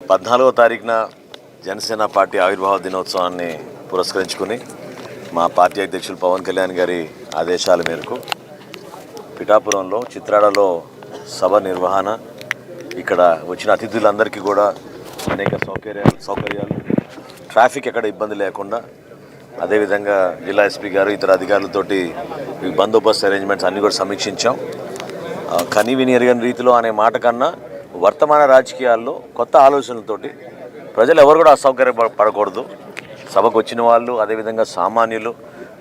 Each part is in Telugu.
14వ తారీఖున జనసేన పార్టీ ఆవిర్భావ దినోత్సవాన్ని పురస్కరించుకుని మా పార్టీ అధ్యక్షులు పవన్ కళ్యాణ్ గారి ఆదేశాల మేరకు పిఠాపురంలో చిత్రాడలో సభ నిర్వహణ, ఇక్కడ వచ్చిన అతిథులందరికీ కూడా అనేక సౌకర్యాలు ట్రాఫిక్ ఎక్కడ ఇబ్బంది లేకుండా, అదేవిధంగా జిల్లా ఎస్పీ గారు ఇతర అధికారులతోటి బందోబస్తు అరేంజ్మెంట్స్ అన్నీ కూడా సమీక్షించాం. కనీవిని ఎరగని రీతిలో అనే మాట కన్నా వర్తమాన రాజకీయాల్లో కొత్త ఆలోచనలతోటి ప్రజలు ఎవరు కూడా అసౌకర్యపడకూడదు. సభకు వచ్చిన వాళ్ళు, అదేవిధంగా సామాన్యులు,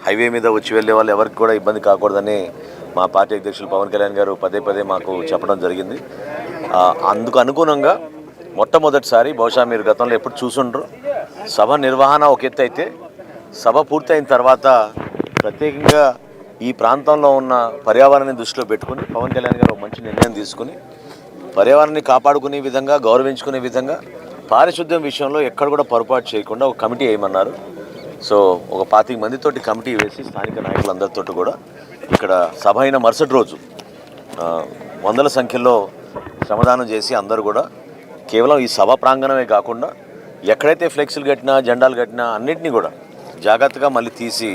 హైవే మీద వచ్చి వెళ్ళే వాళ్ళు ఎవరికి కూడా ఇబ్బంది కాకూడదని మా పార్టీ అధ్యక్షులు పవన్ కళ్యాణ్ గారు పదే మాకు చెప్పడం జరిగింది. అందుకు అనుగుణంగా మొట్టమొదటిసారి, బహుశా మీరు గతంలో ఎప్పుడు చూసుండ్రు, సభ నిర్వహణ ఒక ఎత్తు అయితే సభ పూర్తయిన తర్వాత ప్రత్యేకంగా ఈ ప్రాంతంలో ఉన్న పర్యావరణాన్ని దృష్టిలో పెట్టుకుని పవన్ కళ్యాణ్ గారు ఒక మంచి నిర్ణయం తీసుకుని పర్యావరణాన్ని కాపాడుకునే విధంగా, గౌరవించుకునే విధంగా పారిశుద్ధ్యం విషయంలో ఎక్కడ కూడా పొరపాటు చేయకుండా ఒక కమిటీ వేయమన్నారు. సో ఒక 25 మందితోటి కమిటీ వేసి స్థానిక నాయకులందరితో కూడా ఇక్కడ సభ అయిన మరుసటి రోజు వందల సంఖ్యలో శ్రమదానం చేసి అందరూ కూడా కేవలం ఈ సభ ప్రాంగణమే కాకుండా ఎక్కడైతే ఫ్లెక్సీలు కట్టినా, జెండాలు కట్టినా అన్నింటినీ కూడా జాగ్రత్తగా మళ్ళీ తీసి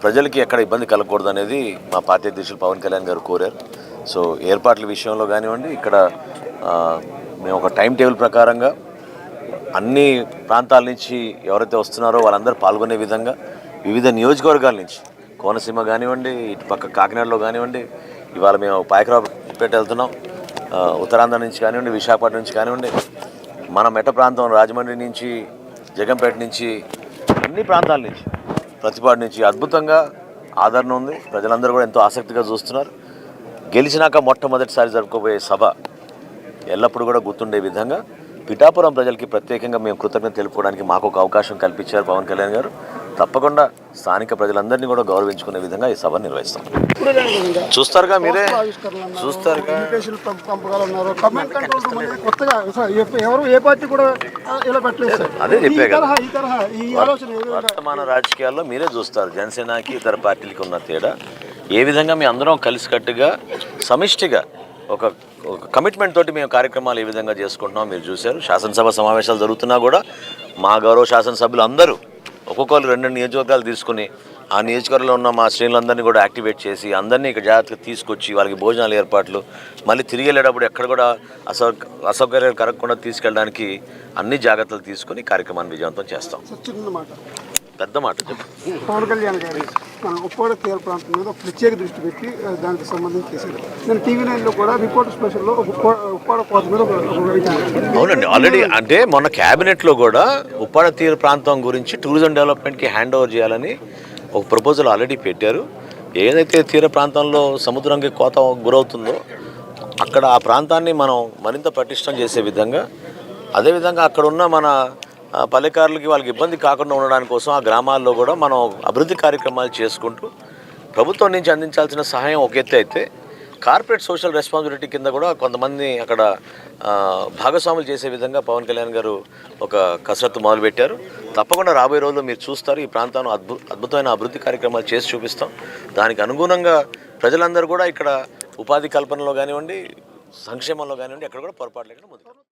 ప్రజలకి ఎక్కడ ఇబ్బంది కలగకూడదు అనేది మా పార్టీ అధ్యక్షులు పవన్ కళ్యాణ్ గారు కోరారు. సో ఏర్పాట్ల విషయంలో కానివ్వండి, ఇక్కడ మేము ఒక టైం టేబుల్ ప్రకారంగా అన్ని ప్రాంతాల నుంచి ఎవరైతే వస్తున్నారో వాళ్ళందరూ పాల్గొనే విధంగా వివిధ నియోజకవర్గాల నుంచి, కోనసీమ కానివ్వండి, ఇటు పక్క కాకినాడలో కానివ్వండి, ఇవాళ మేము పాయకరావుపేట వెళ్తున్నాం, ఉత్తరాంధ్ర నుంచి కానివ్వండి, విశాఖపట్నం నుంచి కానివ్వండి, మన మెట్ట ప్రాంతం రాజమండ్రి నుంచి, జగంపేట నుంచి, అన్ని ప్రాంతాల నుంచి, ప్రతిపాడు నుంచి అద్భుతంగా ఆదరణ ఉంది. ప్రజలందరూ కూడా ఎంతో ఆసక్తిగా చూస్తున్నారు. గెలిచినాక మొట్టమొదటిసారి జరుపుకోబోయే సభ ఎల్లప్పుడూ కూడా గుర్తుండే విధంగా పిఠాపురం ప్రజలకి ప్రత్యేకంగా మేము కృతజ్ఞత తెలుపుకోవడానికి మాకు ఒక అవకాశం కల్పించారు పవన్ కళ్యాణ్ గారు. తప్పకుండా స్థానిక ప్రజలందరినీ కూడా గౌరవించుకునే విధంగా ఈ సభ నిర్వహిస్తాం. చూస్తారుగా, మీరే చూస్తారుగా. అదే చెప్పే కదా, వర్తమాన రాజకీయాల్లో మీరే చూస్తారు జనసేనకి ఇతర పార్టీలకి ఉన్న తేడా. ఏ విధంగా మీ అందరం కలిసికట్టుగా సమిష్టిగా ఒక కమిట్మెంట్ తోటి మేము కార్యక్రమాలు ఏ విధంగా చేసుకుంటున్నాం మీరు చూశారు. శాసనసభ సమావేశాలు జరుగుతున్నా కూడా మా గౌరవ శాసనసభ్యులు అందరూ ఒక్కొక్కరు 2 నియోజకవర్గాలు తీసుకుని ఆ నియోజకవర్గంలో ఉన్న మా శ్రేణులందరినీ కూడా యాక్టివేట్ చేసి అందరినీ ఇక్కడ జాగ్రత్తగా తీసుకొచ్చి వాళ్ళకి భోజనాల ఏర్పాట్లు, మళ్ళీ తిరిగి వెళ్ళేటప్పుడు ఎక్కడ కూడా అసౌకర్యాలు కలగకుండా తీసుకెళ్ళడానికి అన్ని జాగ్రత్తలు తీసుకుని కార్యక్రమాన్ని విజయవంతం చేస్తాం. పెద్ద మాట చెప్పు. పవన్ కళ్యాణ్ గారు మన ఉప్పాడ తీర ప్రాంతం మీద ప్రత్యేక దృష్టి పెట్టి దానికి సంబంధించి చేశారు. నేను టీవీ9లో కూడా రిపోర్టర్ స్పెషల్లో ఉప్పాడ కోత మీద. అవునండి, ఆల్రెడీ అంటే మొన్న క్యాబినెట్లో కూడా ఉప్పాడ తీర ప్రాంతం గురించి టూరిజం డెవలప్మెంట్కి హ్యాండ్ ఓవర్ చేయాలని ఒక ప్రపోజల్ ఆల్రెడీ పెట్టారు. ఏదైతే తీర ప్రాంతంలో సముద్రంకి కోత గురవుతుందో అక్కడ ఆ ప్రాంతాన్ని మనం మరింత పటిష్టం చేసే విధంగా, అదేవిధంగా అక్కడ ఉన్న మన పల్లెకారులకి వాళ్ళకి ఇబ్బంది కాకుండా ఉండడానికి కోసం ఆ గ్రామాల్లో కూడా మనం అభివృద్ధి కార్యక్రమాలు చేసుకుంటూ ప్రభుత్వం నుంచి అందించాల్సిన సహాయం ఒక ఎత్తు అయితే, కార్పొరేట్ సోషల్ రెస్పాన్సిబిలిటీ కింద కూడా కొంతమంది అక్కడ భాగస్వాములు చేసే విధంగా పవన్ కళ్యాణ్ గారు ఒక కసరత్తు మొదలుపెట్టారు. తప్పకుండా రాబోయే రోజుల్లో మీరు చూస్తారు, ఈ ప్రాంతాన్ని అద్భుతమైన అభివృద్ధి కార్యక్రమాలు చేసి చూపిస్తాం. దానికి అనుగుణంగా ప్రజలందరూ కూడా ఇక్కడ ఉపాధి కల్పనలో కానివ్వండి, సంక్షేమంలో కానివ్వండి, ఎక్కడ కూడా పొరపాటు లేకుండా ముందుకు